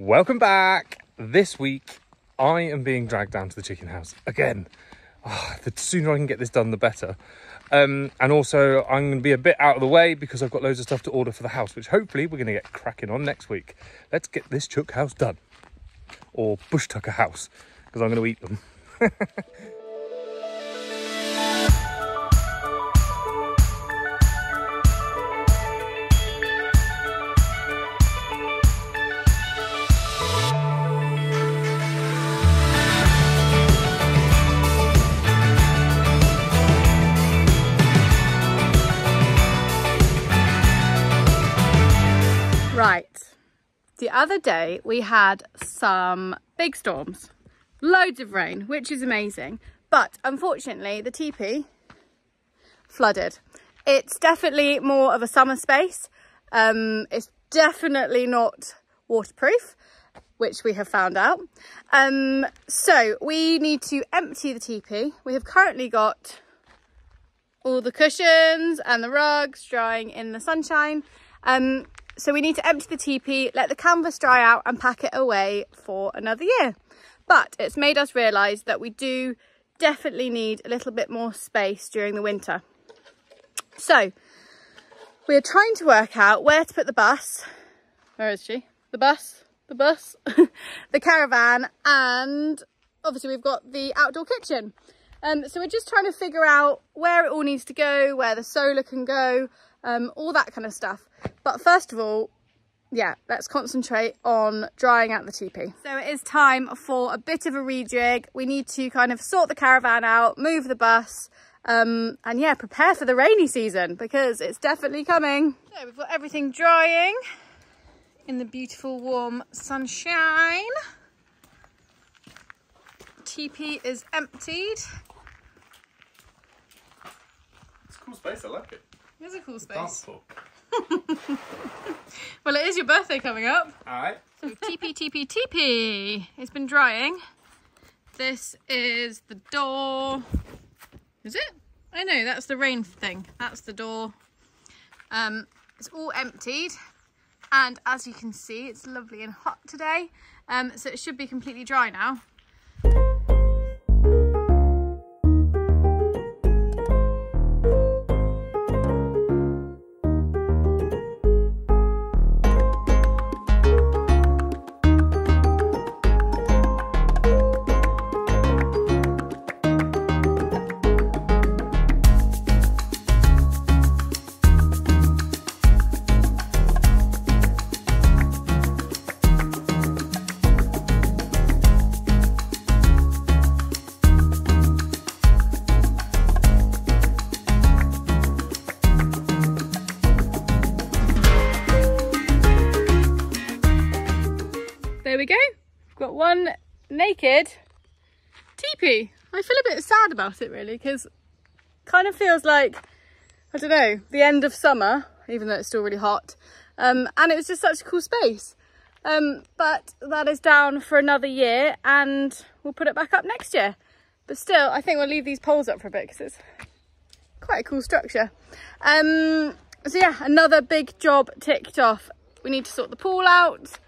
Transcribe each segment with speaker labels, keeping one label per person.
Speaker 1: Welcome back. This week, I am being dragged down to the chicken house again. Oh, the sooner I can get this done, the better. And also, I'm going to be a bit out of the way because I've got loads of stuff to order for the house, which hopefully we're going to get cracking on next week. Let's get this chook house done. Or bush tucker house, because I'm going to eat them.
Speaker 2: Right, the other day we had some big storms, loads of rain, which is amazing, but unfortunately the teepee flooded. It's definitely more of a summer space. It's definitely not waterproof, which we have found out. So we need to empty the teepee. We have currently got all the cushions and the rugs drying in the sunshine. So we need to empty the teepee, let the canvas dry out and pack it away for another year. But it's made us realise that we do definitely need a little bit more space during the winter. So we're trying to work out where to put the bus. Where is she? The bus, the caravan, and obviously we've got the outdoor kitchen. So we're just trying to figure out where it all needs to go, where the solar can go, all that kind of stuff. But first of all, yeah, let's concentrate on drying out the teepee. So it is time for a bit of a rejig. We need to kind of sort the caravan out, move the bus, and yeah, prepare for the rainy season because it's definitely coming. So we've got everything drying in the beautiful warm sunshine. Teepee is emptied.
Speaker 1: It's a cool space, I like it.
Speaker 2: It is a cool space. Well, it is your birthday coming up.
Speaker 1: Alright.
Speaker 2: So teepee. It's been drying. This is the door. Is it? I know, that's the rain thing. That's the door. It's all emptied. And as you can see, it's lovely and hot today. So it should be completely dry now. There we go. We've got one naked teepee. I feel a bit sad about it really because it kind of feels like, I don't know, the end of summer, even though it's still really hot. And it was just such a cool space. But that is down for another year and we'll put it back up next year. But still, I think we'll leave these poles up for a bit because it's quite a cool structure. So yeah, another big job ticked off. We need to sort the pool out.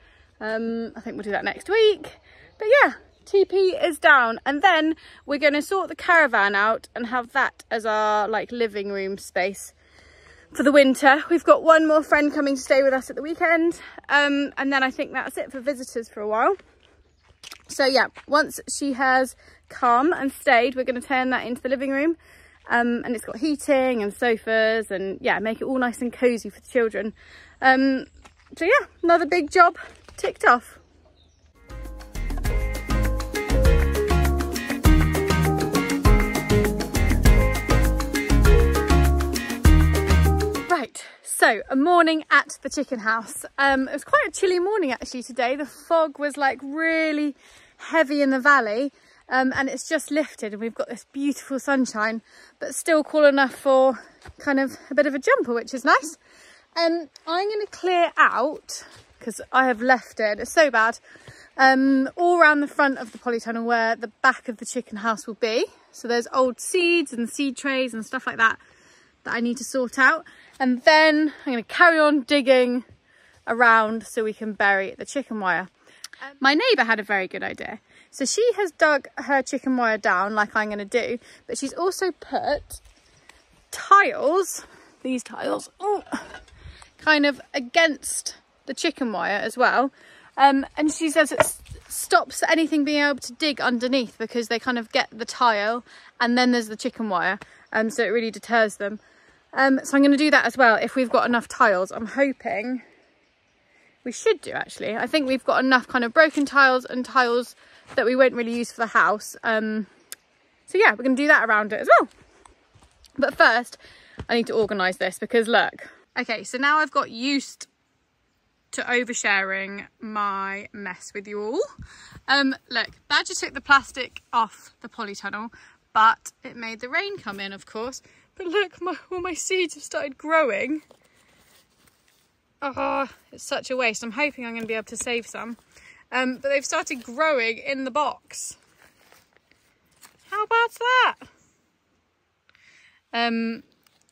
Speaker 2: I think we'll do that next week. But yeah, teepee is down. And then we're going to sort the caravan out and have that as our like living room space for the winter. We've got one more friend coming to stay with us at the weekend. And then I think that's it for visitors for a while. So yeah, once she has come and stayed, we're going to turn that into the living room. And it's got heating and sofas and yeah, make it all nice and cozy for the children. So yeah, another big job ticked off. Right, so a morning at the chicken house. It was quite a chilly morning actually today. The fog was like really heavy in the valley. And it's just lifted and we've got this beautiful sunshine, but still cool enough for kind of a bit of a jumper, which is nice. I'm going to clear out, because I have left it, it's so bad, all around the front of the polytunnel where the back of the chicken house will be. So there's old seeds and seed trays and stuff like that that I need to sort out. And then I'm going to carry on digging around so we can bury the chicken wire. My neighbour had a very good idea. So she has dug her chicken wire down like I'm going to do, but she's also put tiles, these tiles, kind of against the chicken wire as well. And she says it stops anything being able to dig underneath because they kind of get the tile and then there's the chicken wire. So it really deters them. So I'm going to do that as well if we've got enough tiles. I'm hoping we should do, actually. I think we've got enough kind of broken tiles and tiles that we won't really use for the house. So yeah, we're going to do that around it as well. But first, I need to organise this because look. Okay, so now I've got used to oversharing my mess with you all. Look, Badger took the plastic off the polytunnel, but it made the rain come in, of course. But look, all my seeds have started growing. Oh, it's such a waste. I'm hoping I'm going to be able to save some. But they've started growing in the box. How bad's that?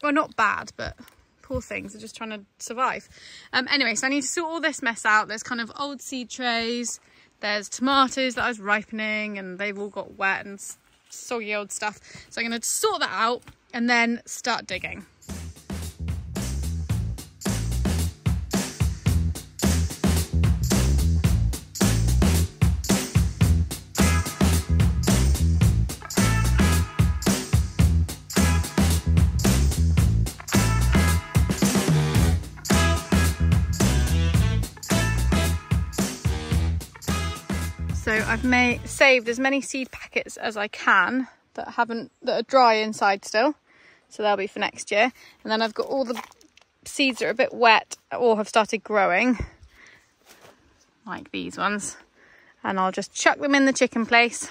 Speaker 2: Well, not bad, but poor things are just trying to survive. Anyway, so I need to sort all this mess out. There's kind of old seed trays. There's tomatoes that I was ripening and they've all got wet and soggy old stuff. So I'm going to sort that out and then start digging. So I've saved as many seed packets as I can that are dry inside still. So they'll be for next year. And then I've got all the seeds that are a bit wet or have started growing, like these ones. And I'll just chuck them in the chicken place.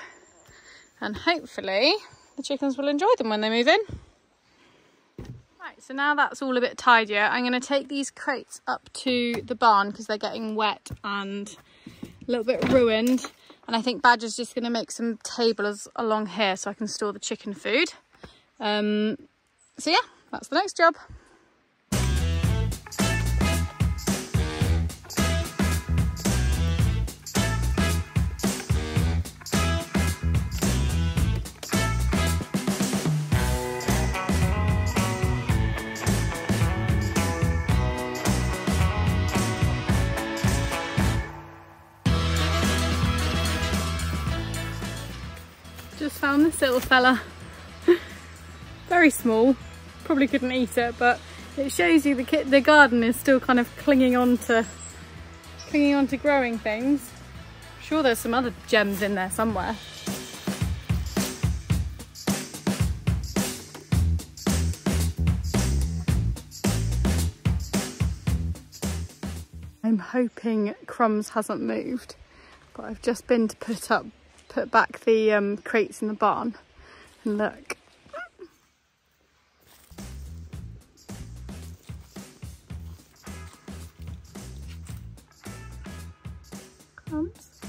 Speaker 2: And hopefully the chickens will enjoy them when they move in. Right, so now that's all a bit tidier, I'm going to take these crates up to the barn because they're getting wet and a little bit ruined. And I think Badger's just going to make some tables along here so I can store the chicken food. So yeah, that's the next job. Just found this little fella. Very small, probably couldn't eat it, but it shows you the garden is still kind of clinging on to growing things. I'm sure there's some other gems in there somewhere. I'm hoping Crumbs hasn't moved, but I've just been to put back the crates in the barn, and look. Crumbs?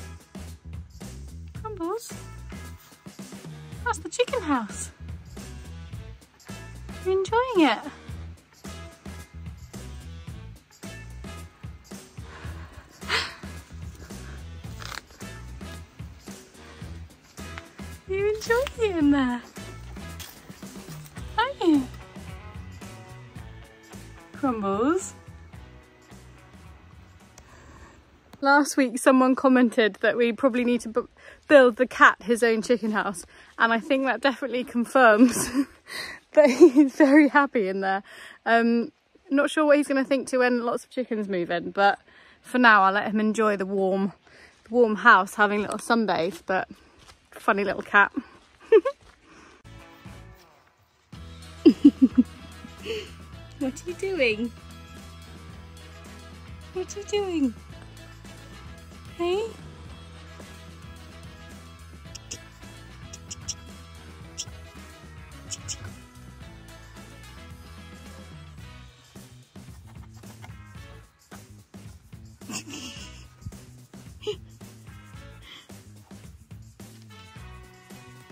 Speaker 2: Crumbles? That's the chicken house. You're enjoying it? You're enjoying it in there, aren't you? Crumbles. Last week someone commented that we probably need to build the cat his own chicken house, and I think that definitely confirms that he's very happy in there. Not sure what he's going to think to when lots of chickens move in, but for now I'll let him enjoy the warm house, having a little sunbathe. But funny little cat. What are you doing? What are you doing? Hey?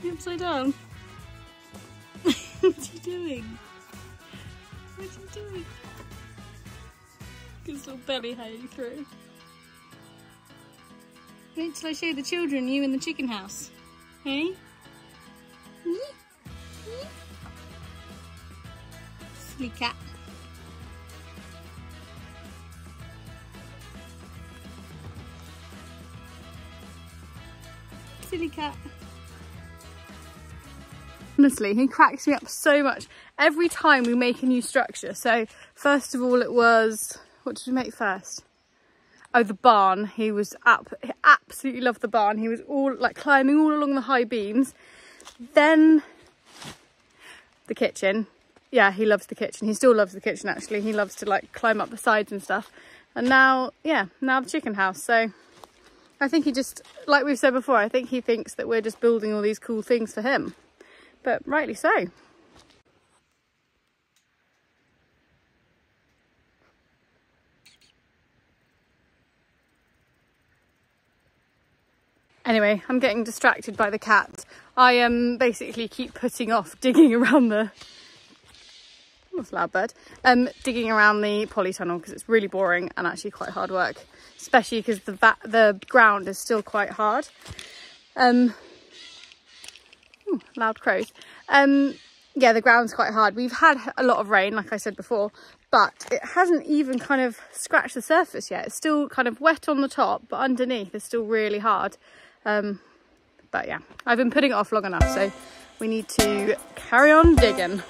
Speaker 2: You upside down? What are you doing? What are you doing? His little belly hanging through. Wait till I show the children you in the chicken house. Hey? Silly cat. Silly cat. Honestly, he cracks me up so much every time we make a new structure. So first of all, it was, what did we make first? Oh, the barn. He absolutely loved the barn. He was all like climbing all along the high beams. Then the kitchen. Yeah, he loves the kitchen. He still loves the kitchen, actually. He loves to like climb up the sides and stuff. And now, yeah, now the chicken house. So I think he just, like we've said before, I think he thinks that we're just building all these cool things for him. But rightly so. Anyway, I'm getting distracted by the cat. I basically keep putting off digging around the... That's a loud bird. Digging around the polytunnel because it's really boring and actually quite hard work. Especially because the ground is still quite hard. Ooh, loud crows. Yeah, the ground's quite hard. We've had a lot of rain, like I said before, but it hasn't even kind of scratched the surface yet. It's still kind of wet on the top, but underneath it's still really hard. But yeah, I've been putting it off long enough, so we need to carry on digging.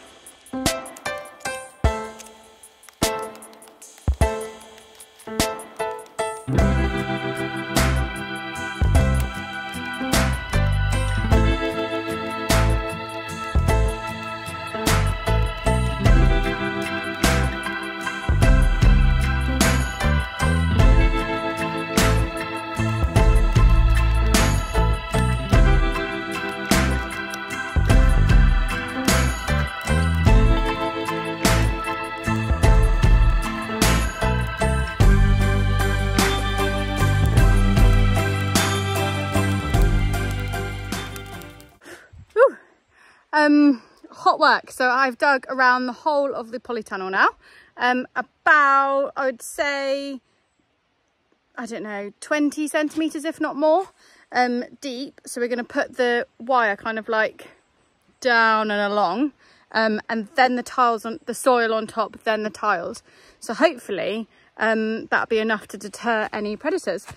Speaker 2: Hot work. So I've dug around the whole of the polytunnel now, about, I would say, I don't know, 20 centimeters if not more, deep. So we're going to put the wire kind of like down and along, and then the tiles on the soil on top, then the tiles. So hopefully that'll be enough to deter any predators.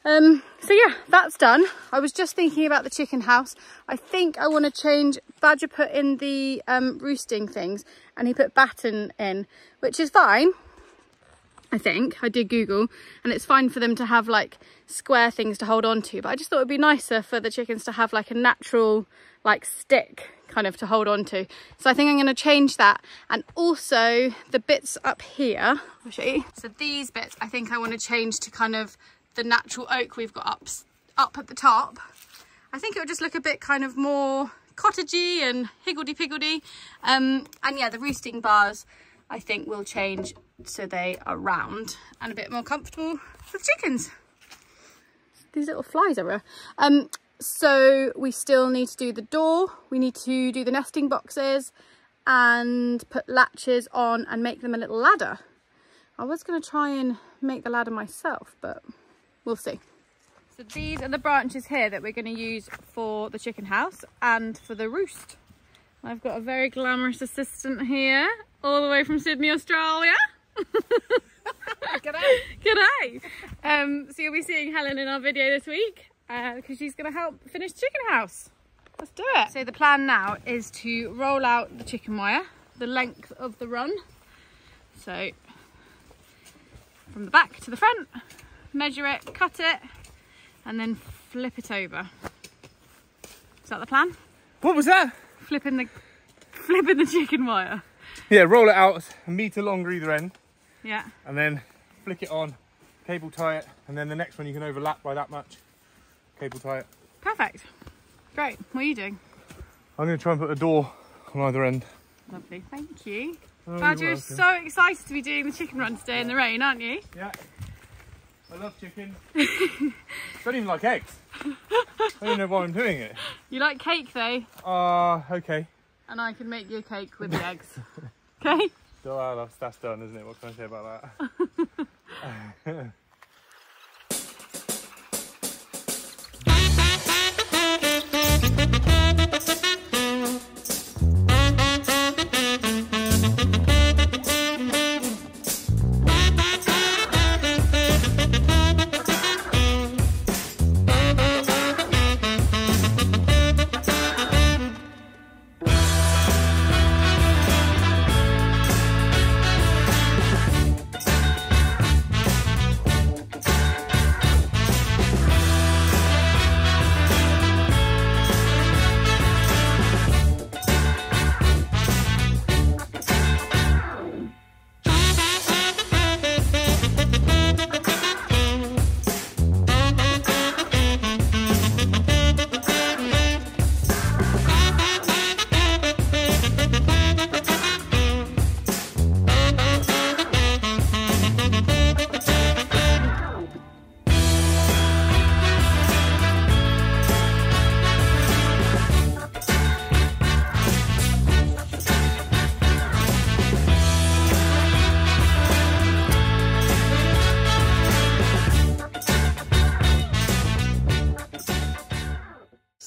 Speaker 2: So yeah, that's done. I was just thinking about the chicken house. I think I want to change. Badger put in the roosting things and he put batten in, which is fine. I think I did Google, and it's fine for them to have like square things to hold on to, but I just thought it'd be nicer for the chickens to have like a natural like stick kind of to hold on to. So I think I'm going to change that, and also the bits up here, I'll show you. So these bits I think I want to change to kind of the natural oak we've got up at the top. I think it would just look a bit kind of more cottagey and higgledy-piggledy. And yeah, the roosting bars I think will change so they are round and a bit more comfortable for the chickens. These little flies everywhere. So we still need to do the door, we need to do the nesting boxes and put latches on and make them a little ladder. I was going to try and make the ladder myself, but we'll see. So these are the branches here that we're going to use for the chicken house and for the roost. I've got a very glamorous assistant here, all the way from Sydney, Australia. G'day. G'day. So you'll be seeing Helen in our video this week because she's going to help finish the chicken house. Let's do it. So the plan now is to roll out the chicken wire, the length of the run. So from the back to the front, measure it, cut it, and then flip it over. Is that the plan?
Speaker 1: What was that?
Speaker 2: Flipping the chicken wire.
Speaker 1: Yeah, roll it out a metre longer either end.
Speaker 2: Yeah.
Speaker 1: And then flick it on, cable tie it, and then the next one you can overlap by that much. Cable tie it.
Speaker 2: Perfect. Great. What are you doing?
Speaker 1: I'm going to try and put a door on either end.
Speaker 2: Lovely. Thank you.
Speaker 1: Oh,
Speaker 2: Badger is so excited to be doing the chicken run today in the rain, aren't you?
Speaker 1: Yeah. I love chicken. Don't even like eggs. I don't even know why I'm doing it.
Speaker 2: You like cake though?
Speaker 1: Okay.
Speaker 2: And I can make you a cake with the eggs. Okay?
Speaker 1: So that's done, isn't it? What can I say about that?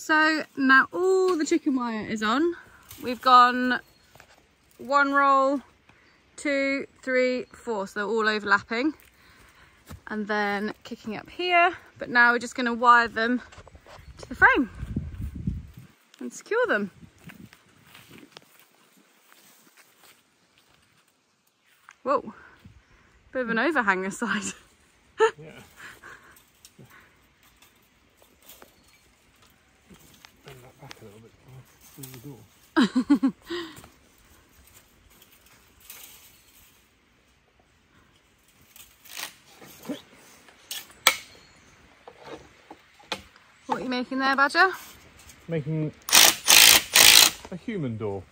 Speaker 2: So now all the chicken wire is on. We've gone 1 roll, 2, 3, 4, so they're all overlapping. And then kicking up here, but now we're just going to wire them to the frame and secure them. Whoa, bit of an overhang this side.
Speaker 1: Yeah. Bring that back a little bit through the door.
Speaker 2: What are you making there, Badger?
Speaker 1: Making a human door.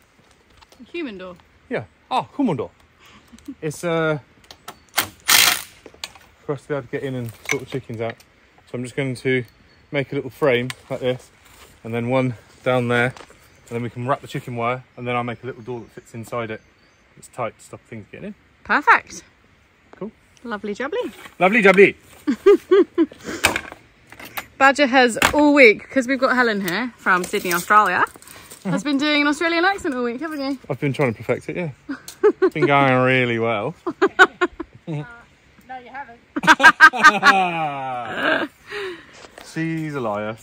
Speaker 2: A human door?
Speaker 1: Yeah. Ah, human door. It's for us to be able to get in and sort the chickens out. So I'm just going to make a little frame like this, and then one down there, and then we can wrap the chicken wire, and then I'll make a little door that fits inside it. It's tight to stop things getting in.
Speaker 2: Perfect.
Speaker 1: Cool.
Speaker 2: Lovely jubbly.
Speaker 1: Lovely jubbly.
Speaker 2: Badger has all week, because we've got Helen here from Sydney, Australia, has been doing an Australian accent all week, haven't you?
Speaker 1: I've been trying to perfect it, yeah. It's been going really well.
Speaker 2: No, you haven't.
Speaker 1: She's a liar.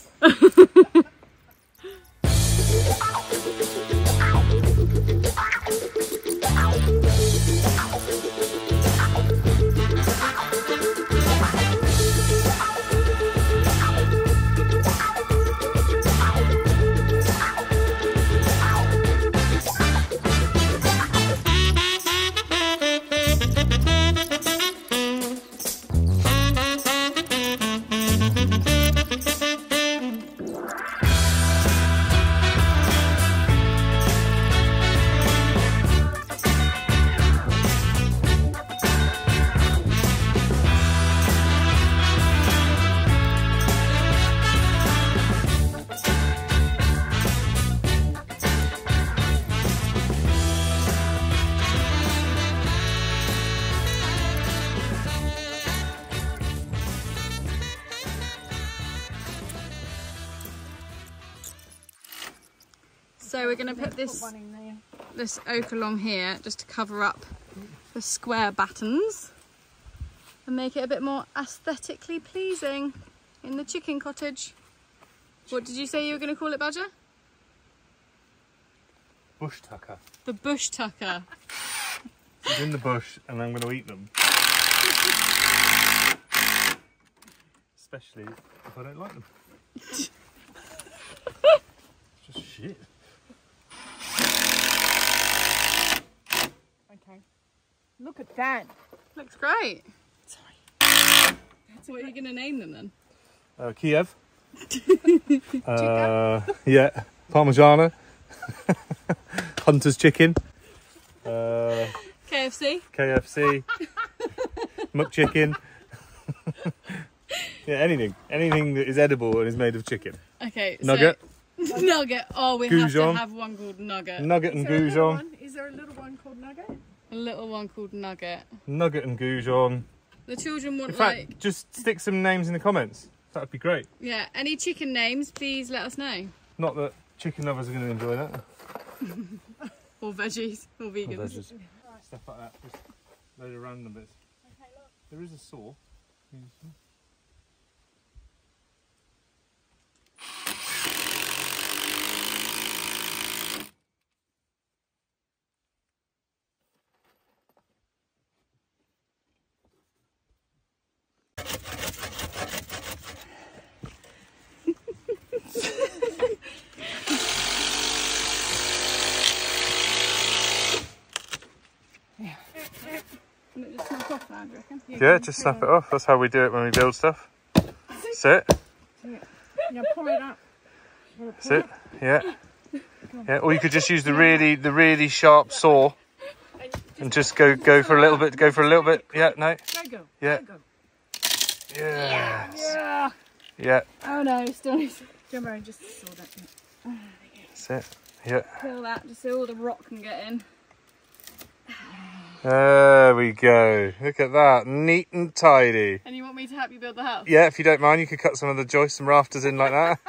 Speaker 2: So we're going to put this oak along here just to cover up the square battens and make it a bit more aesthetically pleasing in the chicken cottage. What did you say you were going to call it, Badger?
Speaker 1: Bush tucker.
Speaker 2: The bush tucker.
Speaker 1: It's in the bush and I'm going to eat them. Especially if I don't like them. It's just shit.
Speaker 3: Okay. Look at that.
Speaker 2: Looks great.
Speaker 3: Sorry.
Speaker 2: So what are you going to name them then?
Speaker 1: Kiev. Yeah. Parmigiana. Hunter's chicken.
Speaker 2: KFC.
Speaker 1: KFC. McChicken. Yeah, anything that is edible and is made of chicken.
Speaker 2: Okay.
Speaker 1: Nugget.
Speaker 2: So, nugget. Oh, we have to
Speaker 1: Goujon.
Speaker 2: have one called Nugget.
Speaker 1: Nugget and Goujon.
Speaker 3: Is there a little one called Nugget?
Speaker 2: A little one called Nugget.
Speaker 1: Nugget and Goujon.
Speaker 2: The children want
Speaker 1: In fact,
Speaker 2: like...
Speaker 1: just stick some names in the comments. That would be great.
Speaker 2: Yeah, any chicken names, please let us know.
Speaker 1: Not that chicken lovers are going to enjoy that.
Speaker 2: Or veggies, or vegans.
Speaker 1: Or veggies. Stuff like that. Just load of random bits.
Speaker 3: Okay, look.
Speaker 1: There is a saw.
Speaker 2: And it just snap off now, do you reckon?
Speaker 1: Yeah, just snap it off. That's how we do it when we build stuff. Sit.
Speaker 3: Now pull it up.
Speaker 1: Sit. Yeah. Yeah. Or you could just use the really sharp saw and just go for a little bit. Go for a little bit. Yeah. No.
Speaker 3: Go.
Speaker 1: Yeah.
Speaker 3: Go.
Speaker 1: Yes.
Speaker 3: Yeah.
Speaker 1: Yeah.
Speaker 3: Oh no, still needs. Don't worry, just saw that.
Speaker 1: Sit. Yeah.
Speaker 2: Kill that, just so all the rock can get in.
Speaker 1: There we go. Look at that. Neat and tidy.
Speaker 2: And you want me to help you build the house?
Speaker 1: Yeah, if you don't mind, you could cut some of the joists and rafters in like that.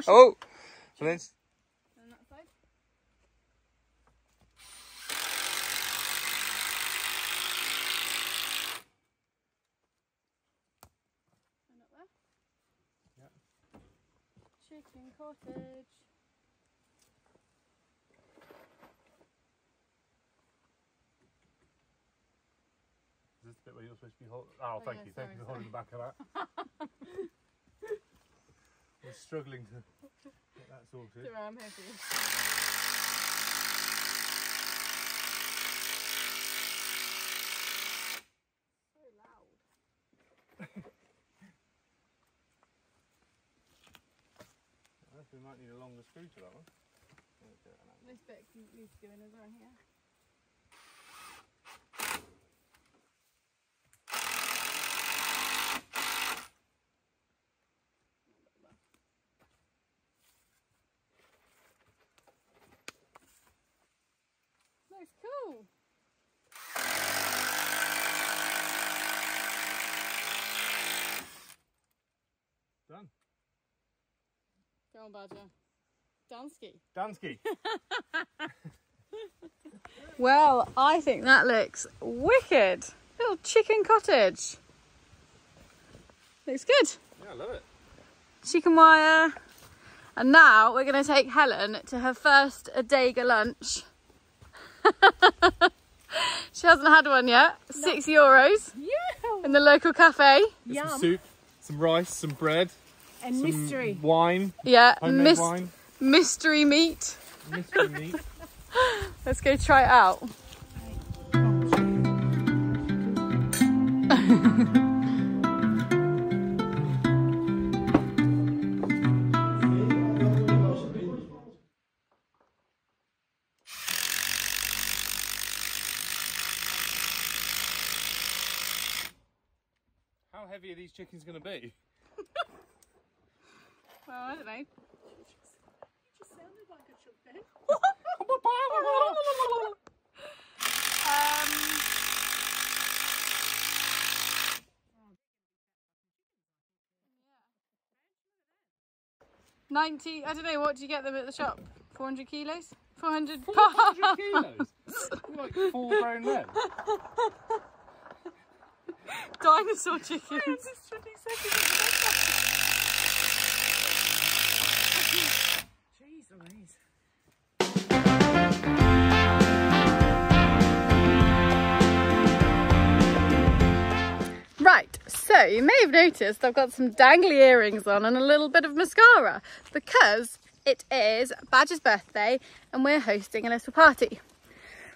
Speaker 1: Oh! And then...
Speaker 2: And that side. And up there.
Speaker 1: Yeah.
Speaker 2: Chicken cottage.
Speaker 1: Is this the bit where you're supposed to be holding? Oh, thank
Speaker 2: yeah,
Speaker 1: you. Thank you for
Speaker 2: sorry.
Speaker 1: holding the back of that. We're struggling to get that sorted.
Speaker 2: So I'm here for you. So loud.
Speaker 1: We might need a longer screw to that one.
Speaker 2: This bit needs doing as well here. Looks cool.
Speaker 1: Done.
Speaker 2: Go on, Badger. Dansky.
Speaker 1: Dansky.
Speaker 2: Well, I think that looks wicked. Little chicken cottage. Looks good.
Speaker 1: Yeah, I love it.
Speaker 2: Chicken wire. And now we're going to take Helen to her first Adega lunch. She hasn't had one yet. No. €6 in the local cafe.
Speaker 1: Some soup, some rice, some bread.
Speaker 3: And
Speaker 1: some
Speaker 3: mystery.
Speaker 1: Wine.
Speaker 2: Yeah,
Speaker 1: Homemade wine.
Speaker 2: Mystery meat.
Speaker 1: Mystery meat.
Speaker 2: Let's go try it out.
Speaker 1: How heavy are these chickens going to be?
Speaker 2: Well, I don't know.
Speaker 3: You just sounded like a shook then.
Speaker 2: $90, I don't know, what do you get them at the shop? 400 kilos? 400
Speaker 1: 400 kilos? You're like 4 grown men.
Speaker 2: Dinosaur chickens.
Speaker 3: Just 20 seconds. Jeez Louise.
Speaker 2: Right, so you may have noticed I've got some dangly earrings on and a little bit of mascara because it is Badger's birthday and we're hosting a little party.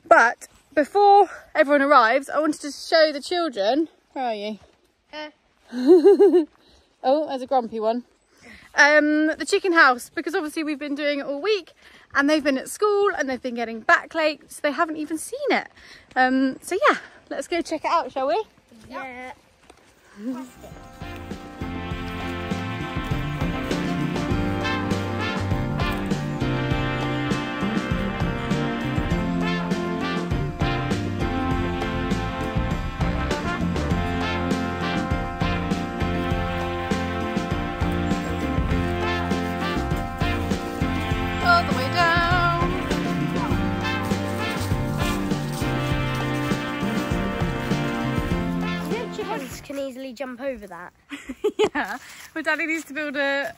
Speaker 2: But before everyone arrives, I wanted to show the children. Where are you? Oh, there's a grumpy one. The chicken house, because obviously we've been doing it all week and they've been at school and they've been getting back late, so they haven't even seen it. So yeah, let's go check it out, shall we?
Speaker 3: Yeah.
Speaker 2: All the way down.
Speaker 4: Chickens can easily jump over that.
Speaker 2: Yeah, but Daddy needs to build a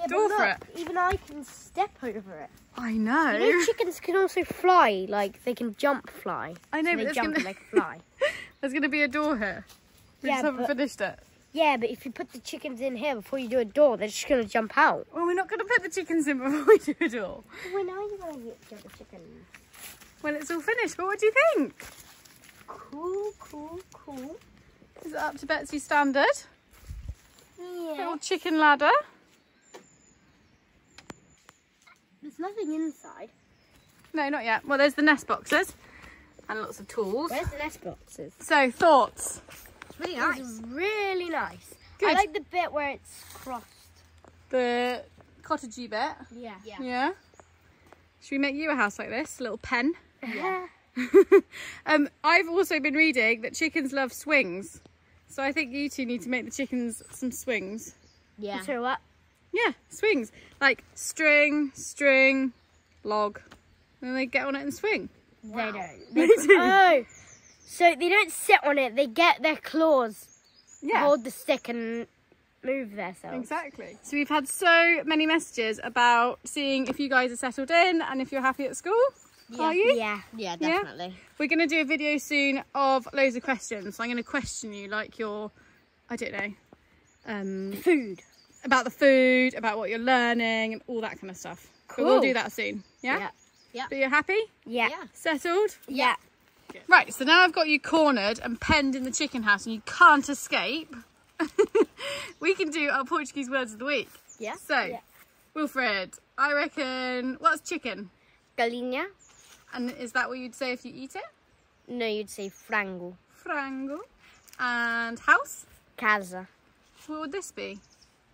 Speaker 2: door for it.
Speaker 4: Even I can step over it.
Speaker 2: I know.
Speaker 4: You know, chickens can also fly, like they can jump fly.
Speaker 2: I know,
Speaker 4: So
Speaker 2: but
Speaker 4: they
Speaker 2: there's
Speaker 4: jump
Speaker 2: gonna,
Speaker 4: and they can fly.
Speaker 2: there's gonna be a door here. We
Speaker 4: Yeah,
Speaker 2: just haven't
Speaker 4: but-
Speaker 2: finished it.
Speaker 4: Yeah, but if you put the chickens in here before you do a door, they're just gonna jump out.
Speaker 2: Well, we're not gonna put the chickens in before we do a door.
Speaker 4: When are you gonna get the chickens?
Speaker 2: When it's all finished, but what do you think?
Speaker 4: Cool, cool, cool.
Speaker 2: Is it up to Betsy's standard?
Speaker 4: Yeah.
Speaker 2: Little chicken ladder.
Speaker 4: There's nothing inside.
Speaker 2: No, not yet. Well, there's the nest boxes and lots of tools.
Speaker 4: Where's the nest boxes?
Speaker 2: So, thoughts?
Speaker 4: It's really nice. It's really nice.
Speaker 2: Good.
Speaker 4: I like the bit where it's crossed.
Speaker 2: The cottagey bit.
Speaker 4: Yeah.
Speaker 2: Yeah. Should we make you a house like this? A little pen?
Speaker 4: Yeah.
Speaker 2: I've also been reading that chickens love swings. So I think you two need to make the chickens some swings.
Speaker 4: Yeah. So what?
Speaker 2: Yeah, swings. Like string, string, log. And they get on it and swing.
Speaker 4: They don't. Oh, so they don't sit on it. They get their claws,
Speaker 2: Yeah.
Speaker 4: hold the stick, and move themselves.
Speaker 2: Exactly. So we've had so many messages about seeing if you guys are settled in and if you're happy at school. Are you?
Speaker 4: Yeah.
Speaker 5: Yeah, definitely.
Speaker 2: We're going to do a video soon of loads of questions. So I'm going to question you like your, I don't know,
Speaker 4: Food.
Speaker 2: about the food, about what you're learning and all that kind of stuff. But we'll
Speaker 4: Cool.
Speaker 2: do that soon. Yeah?
Speaker 5: Yeah. Yeah.
Speaker 2: But you're happy?
Speaker 4: Yeah.
Speaker 5: Yeah.
Speaker 2: Settled?
Speaker 4: Yeah.
Speaker 2: Right, so now I've got you cornered and penned in the chicken house and you can't escape. We can do our Portuguese words of the week.
Speaker 5: Yeah.
Speaker 2: So,
Speaker 4: Yeah.
Speaker 2: Wilfred, I reckon, what's chicken?
Speaker 4: Galinha.
Speaker 2: And is that what you'd say if you eat it?
Speaker 4: No, you'd say frango.
Speaker 2: Frango. And house?
Speaker 4: Casa.
Speaker 2: What would this be?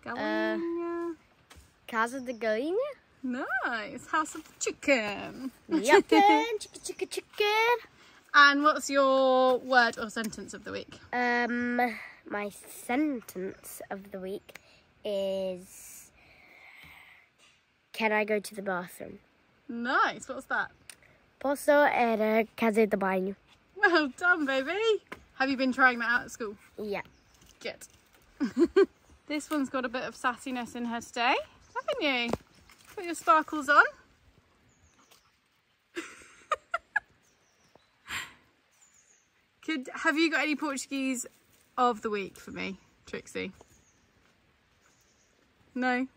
Speaker 2: Galinha.
Speaker 4: Casa de galinha?
Speaker 2: Nice. House of chicken.
Speaker 4: Yep. Chicken.
Speaker 2: And what's your word or sentence of the week?
Speaker 4: My sentence of the week is, can I go to the bathroom?
Speaker 2: Nice. What's that?
Speaker 4: Posso ir a casa de banho?
Speaker 2: Well done, baby. Have you been trying that out at school?
Speaker 4: Yeah.
Speaker 2: Good. This one's got a bit of sassiness in her today, haven't you? Put your sparkles on. Have you got any Portuguese of the week for me, Trixie? No?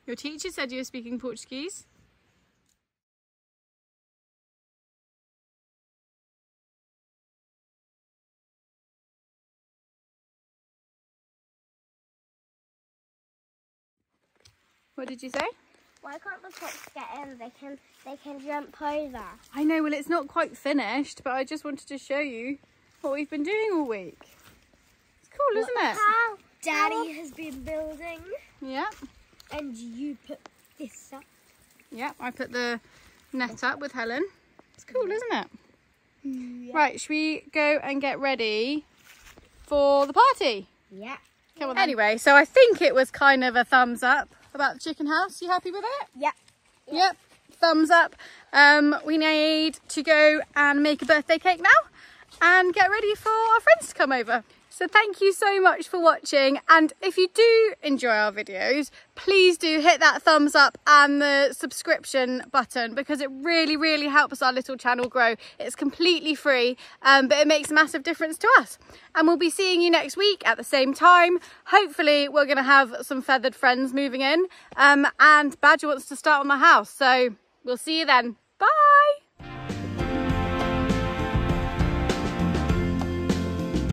Speaker 2: Your teacher said you were speaking Portuguese? What did you say?
Speaker 4: Why can't the fox get in? They can jump over.
Speaker 2: I know, well, it's not quite finished, but I just wanted to show you what we've been doing all week. It's cool, isn't it?
Speaker 4: How Daddy has been building,
Speaker 2: Yeah.
Speaker 4: and you put this up.
Speaker 2: Yeah, I put the net up with Helen. It's cool, isn't it? Yeah. Right, should we go and get ready for the party?
Speaker 4: Yeah.
Speaker 2: Come on then. Anyway, so I think it was kind of a thumbs up about the chicken house. You happy with it?
Speaker 4: Yeah.
Speaker 2: Yep, thumbs up. We need to go and make a birthday cake now and get ready for our friends to come over. So thank you so much for watching, and if you do enjoy our videos, please do hit that thumbs up and the subscription button, because it really helps our little channel grow. It's completely free, but it makes a massive difference to us. And we'll be seeing you next week at the same time. Hopefully we're going to have some feathered friends moving in, and Badger wants to start on the house, so we'll see you then.